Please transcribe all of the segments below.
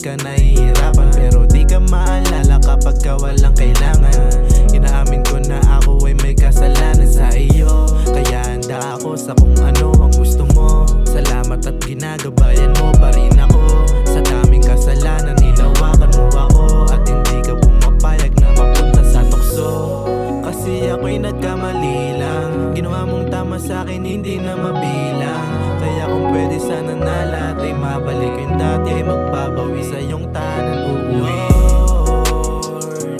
ka nahihirapan, pero di ka maalala kapag ka walang kailangan. Inaamin ko na ako ay may kasalanan sa iyo, kaya handa ako sa kung ano ang gusto mo. Salamat at ginagabayan mo pa rin ako. Sa daming kasalanan, hinawakan mo ako, at hindi ka pumapayag na mapunta sa tukso. Kasi ako'y nagkamali lang, ginawa mong tama sa'kin hindi na mabilang. Kaya kung pwede sana na lahat ay mabalik, yung dati ay magbabawi sa iyong tanan uuwi. Lord,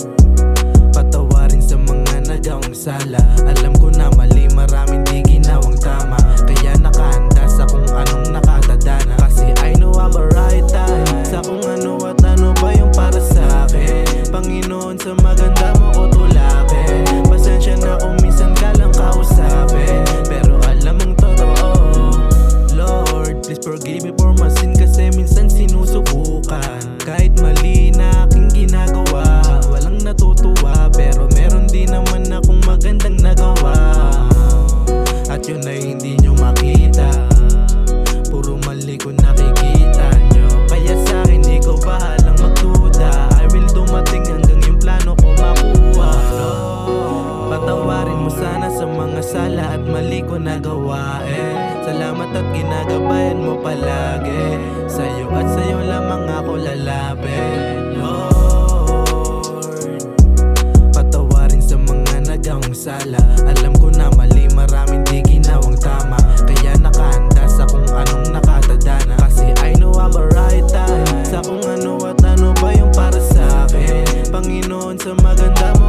patawarin sa mga nagawang sala. Alam ko na mali, maraming di ginawang tama, kaya nakahanda sa kung anong nakatadana. Kasi I know I'm a right time sa kung ano at ano ba yung para sa akin. Panginoon, sa maganda mo ko tulakin. Pasensya na kung minsan ka lang kausapin, pero alam mong totoo. Lord, please forgive me for my sin, kasi minsan sinusubukan. Kahit mali na aking ginagawa, walang natutuwa, pero meron din naman akong magandang nagawa. At yun ay hindi nyo makita, puro mali ko nakikita nyo. Kaya sa'kin di ko bahalang magduda, I will dumating hanggang yung plano ko makuha. Patawarin mo sana sa mga sala at mali ko nagawa. Salamat at ginagabayan mo palagi, sa'yo at sa'yo lamang ako lalapit. Lord, patawarin sa mga nagawang sala. Alam ko na mali, maraming di ginawang tama, kaya nakahanda sa kung anong nakatadana. Kasi I know I'm a right time sa kung ano at ano ba yung para sa akin. Panginoon, sa maganda mo